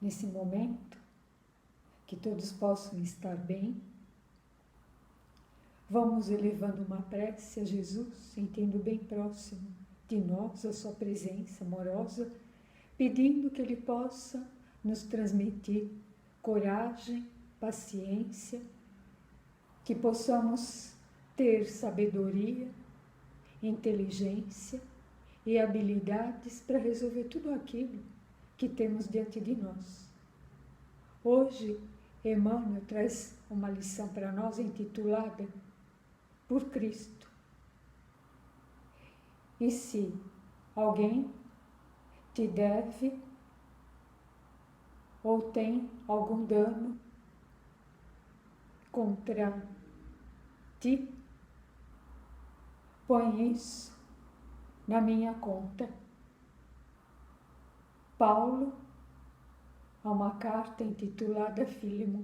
nesse momento, que todos possam estar bem. Vamos elevando uma prece a Jesus, sentindo bem próximo de nós a sua presença amorosa, pedindo que Ele possa nos transmitir coragem, paciência, que possamos ter sabedoria, inteligência e habilidades para resolver tudo aquilo que temos diante de nós. Hoje, Emmanuel traz uma lição para nós intitulada Por Cristo. E se alguém te deve ou tem algum dano contra ti, põe isso na minha conta. Paulo, a uma carta intitulada Fílemon.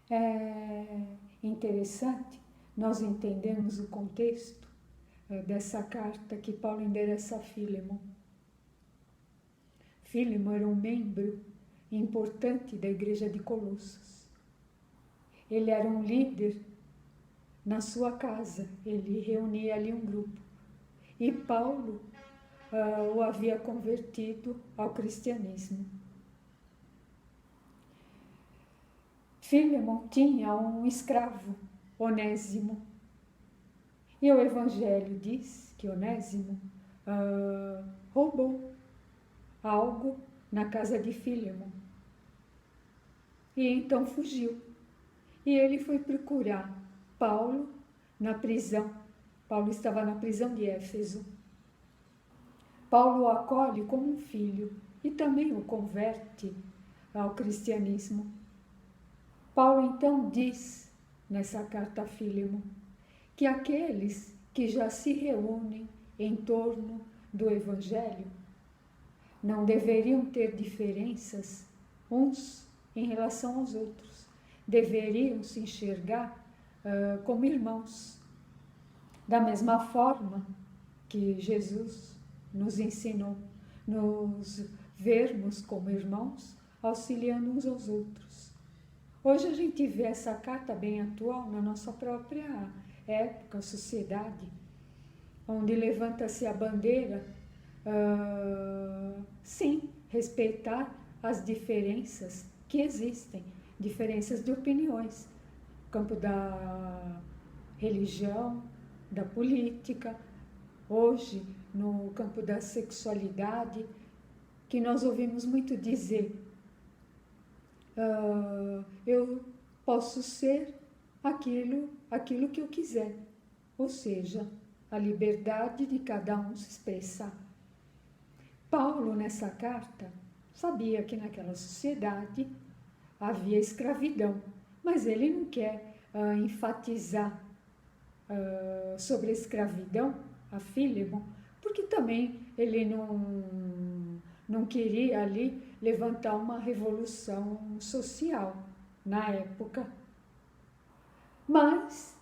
É interessante nós entendemos o contexto dessa carta que Paulo endereça a Fílemon. Fílemon era um membro importante da igreja de Colossos. Ele era um líder na sua casa, ele reunia ali um grupo. E Paulo o havia convertido ao cristianismo. Fílemon tinha um escravo, Onésimo. E o Evangelho diz que Onésimo roubou algo na casa de Fílemon. E então fugiu. E ele foi procurar Paulo na prisão. Paulo estava na prisão de Éfeso. Paulo o acolhe como um filho e também o converte ao cristianismo. Paulo então diz nessa carta a Fílemon que aqueles que já se reúnem em torno do Evangelho não deveriam ter diferenças uns em relação aos outros. Deveriam se enxergar como irmãos. Da mesma forma que Jesus nos ensinou, nos vermos como irmãos, auxiliando uns aos outros. Hoje a gente vê essa carta bem atual na nossa própria época, sociedade, onde levanta-se a bandeira, sim, respeitar as diferenças que existem, diferenças de opiniões, no campo da religião, da política, hoje no campo da sexualidade, que nós ouvimos muito dizer, eu posso ser aquilo que eu quiser, ou seja, a liberdade de cada um se expressar. Paulo, nessa carta, sabia que naquela sociedade havia escravidão, mas ele não quer enfatizar sobre a escravidão a Fílemon, porque também ele não queria ali levantar uma revolução social na época. Mas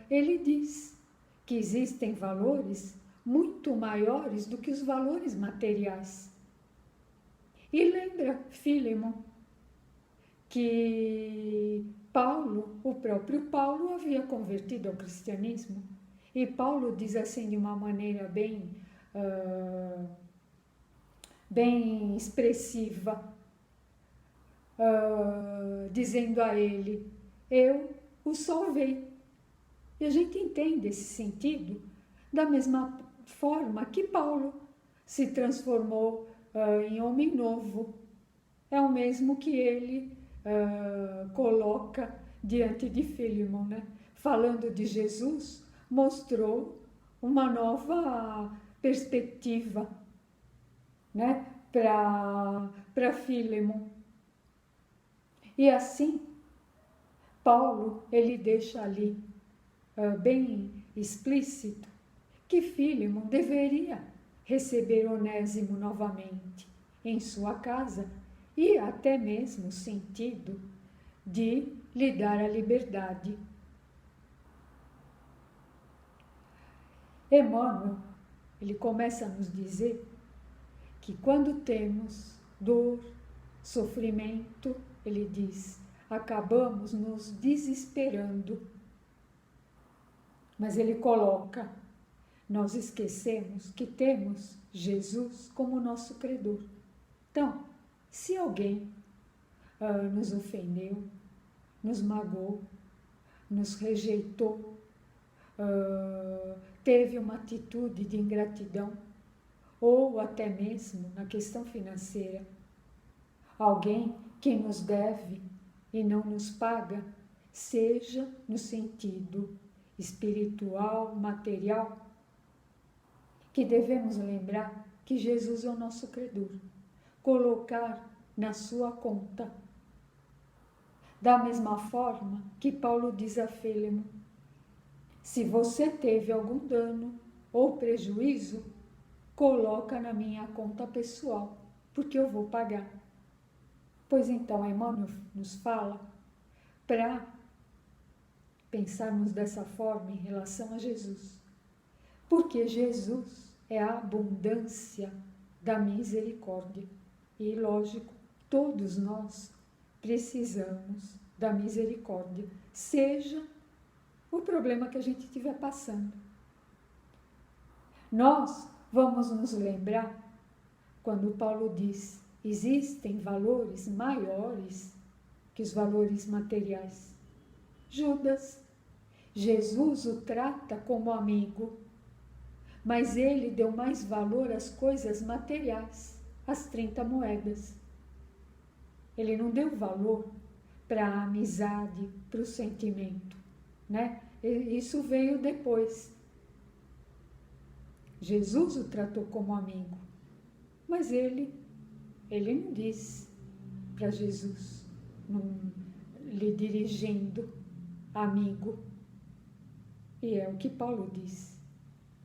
ele diz que existem valores muito maiores do que os valores materiais. E lembra Fílemon que Paulo, o próprio Paulo, havia convertido ao cristianismo. E Paulo diz assim de uma maneira bem expressiva, dizendo a ele, eu o salvei. E a gente entende esse sentido da mesma forma que Paulo se transformou em homem novo. É o mesmo que ele coloca diante de Fílemon, né? Falando de Jesus, mostrou uma nova perspectiva, né? Para Fílemon. E assim, Paulo, ele deixa ali bem explícito que Fílemon deveria receber Onésimo novamente em sua casa e até mesmo o sentido de lhe dar a liberdade. Emmanuel, ele começa a nos dizer que quando temos dor, sofrimento, ele diz, acabamos nos desesperando. Mas ele coloca, nós esquecemos que temos Jesus como nosso credor. Então, se alguém nos ofendeu, nos magoou, nos rejeitou, teve uma atitude de ingratidão, ou até mesmo na questão financeira, alguém que nos deve e não nos paga, seja no sentido espiritual, material, que devemos lembrar que Jesus é o nosso credor, colocar na sua conta. Da mesma forma que Paulo diz a Fílemon, se você teve algum dano ou prejuízo, coloca na minha conta pessoal, porque eu vou pagar. Pois então, Emmanuel nos fala para pensarmos dessa forma em relação a Jesus. Porque Jesus é a abundância da misericórdia. E, lógico, todos nós precisamos da misericórdia, seja o problema que a gente estiver passando. Nós vamos nos lembrar quando Paulo diz: existem valores maiores que os valores materiais. Judas, Jesus o trata como amigo, mas ele deu mais valor às coisas materiais, às 30 moedas. Ele não deu valor para a amizade, para o sentimento, né? Isso veio depois. Jesus o tratou como amigo, mas ele não disse para Jesus, não lhe dirigindo, amigo. E é o que Paulo diz,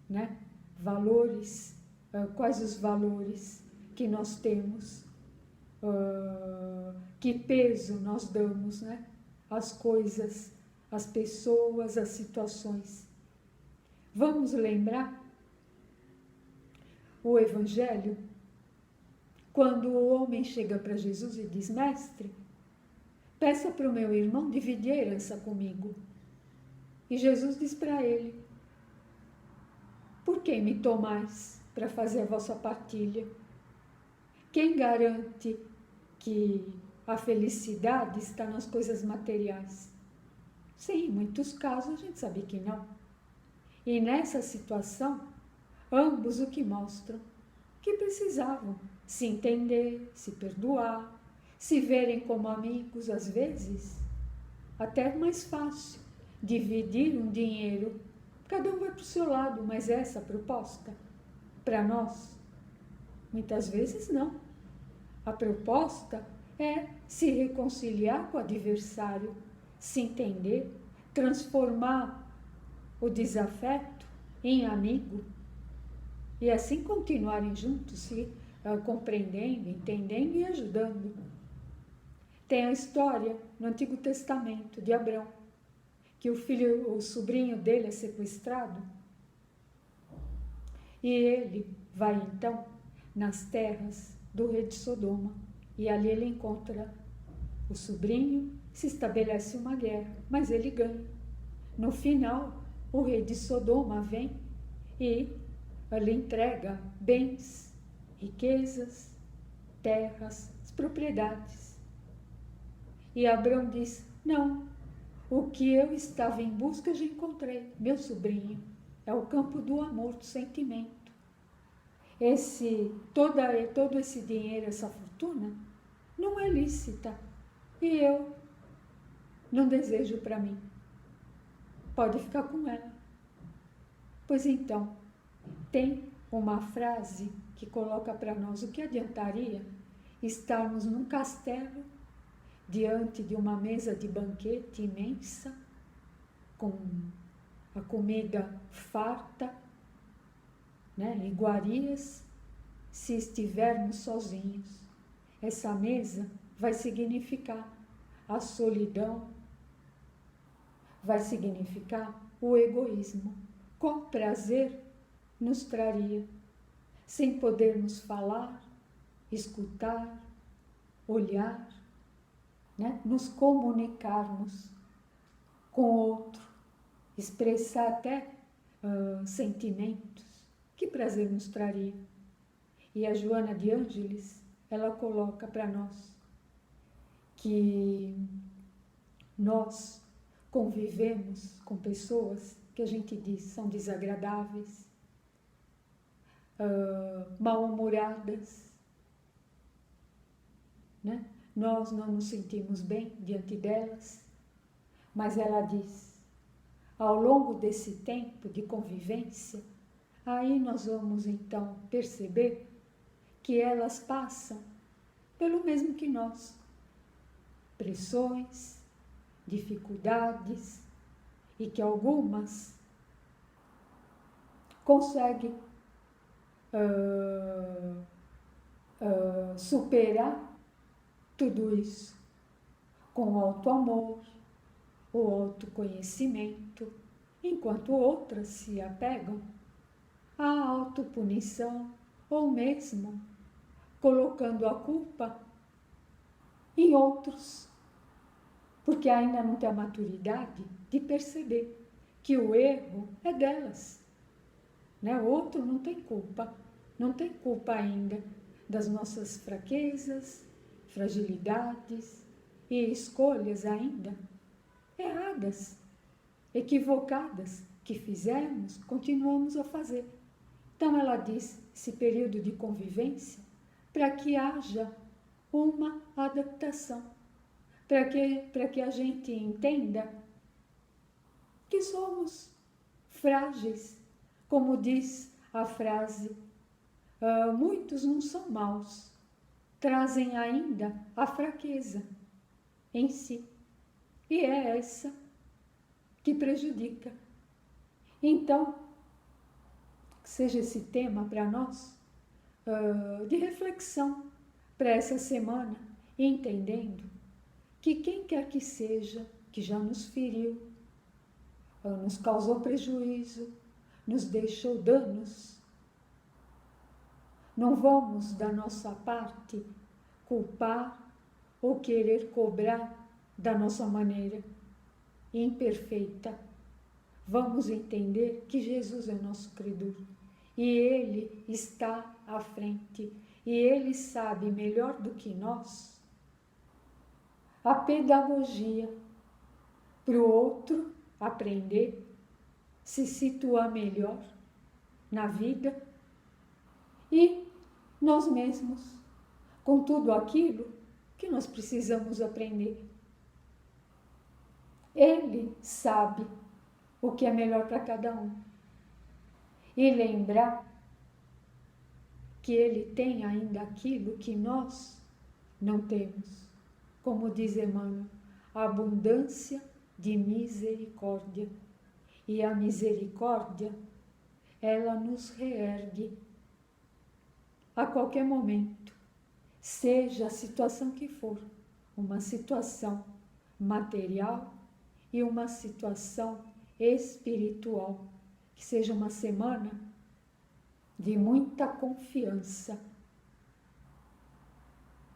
né? Valores, quais os valores que nós temos, que peso nós damos, né? Às coisas, às pessoas, às situações. Vamos lembrar o Evangelho, quando o homem chega para Jesus e diz: mestre, peça para o meu irmão dividir a herança comigo. E Jesus diz para ele: por que me tomais para fazer a vossa partilha? Quem garante que a felicidade está nas coisas materiais? Sim, em muitos casos a gente sabe que não. E nessa situação, ambos o que mostram? Que precisavam se entender, se perdoar, se verem como amigos, às vezes. Até mais fácil dividir um dinheiro. Cada um vai para o seu lado, mas essa proposta, para nós, muitas vezes não. A proposta é se reconciliar com o adversário, se entender, transformar o desafeto em amigo e assim continuarem juntos, se compreendendo, entendendo e ajudando. Tem a história no Antigo Testamento de Abrão, que o sobrinho dele é sequestrado e ele vai então nas terras do rei de Sodoma e ali ele encontra o sobrinho, se estabelece uma guerra, mas ele ganha. No final, o rei de Sodoma vem e lhe entrega bens, riquezas, terras, as propriedades. E Abrão diz: não, o que eu estava em busca já encontrei, meu sobrinho. É o campo do amor, do sentimento. Todo esse dinheiro, essa fortuna, não é lícita. E eu não desejo para mim. Pode ficar com ela. Pois então, tem uma frase que coloca para nós: o que adiantaria estarmos num castelo diante de uma mesa de banquete imensa, com a comida farta, né, iguarias, se estivermos sozinhos? Essa mesa vai significar a solidão, vai significar o egoísmo. Qual prazer nos traria, sem podermos falar, escutar, olhar, né? Nos comunicarmos com o outro, expressar até sentimentos. Que prazer nos traria. E a Joana de Ângeles, ela coloca para nós que nós convivemos com pessoas que a gente diz são desagradáveis, mal-humoradas, né? Nós não nos sentimos bem diante delas, mas ela diz, ao longo desse tempo de convivência, aí nós vamos então perceber que elas passam pelo mesmo que nós. Pressões, dificuldades, e que algumas conseguem superar tudo isso com o auto-amor, o autoconhecimento, enquanto outras se apegam à autopunição ou mesmo colocando a culpa em outros, porque ainda não tem a maturidade de perceber que o erro é delas, né? O outro não tem culpa ainda das nossas fraquezas, fragilidades e escolhas ainda erradas, equivocadas que fizemos, continuamos a fazer. Então ela diz esse período de convivência para que haja uma adaptação, para que a gente entenda que somos frágeis, como diz a frase, muitos não são maus, trazem ainda a fraqueza em si, e é essa que prejudica. Então, que seja esse tema para nós de reflexão para essa semana, entendendo que quem quer que seja que já nos feriu, nos causou prejuízo, nos deixou danos, não vamos da nossa parte culpar ou querer cobrar da nossa maneira imperfeita. Vamos entender que Jesus é nosso Criador e Ele está à frente e Ele sabe melhor do que nós a pedagogia para o outro aprender, se situar melhor na vida e nós mesmos com tudo aquilo que nós precisamos aprender. Ele sabe o que é melhor para cada um. E lembrar que Ele tem ainda aquilo que nós não temos. Como diz Emmanuel, a abundância de misericórdia. E a misericórdia, ela nos reergue a qualquer momento, seja a situação que for, uma situação material e uma situação espiritual, que seja uma semana de muita confiança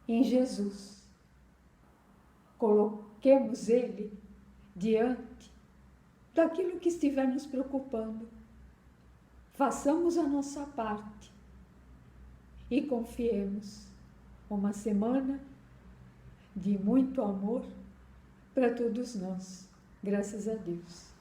em Jesus. Coloquemos Ele diante daquilo que estiver nos preocupando. Façamos a nossa parte e confiemos. Uma semana de muito amor para todos nós. Graças a Deus.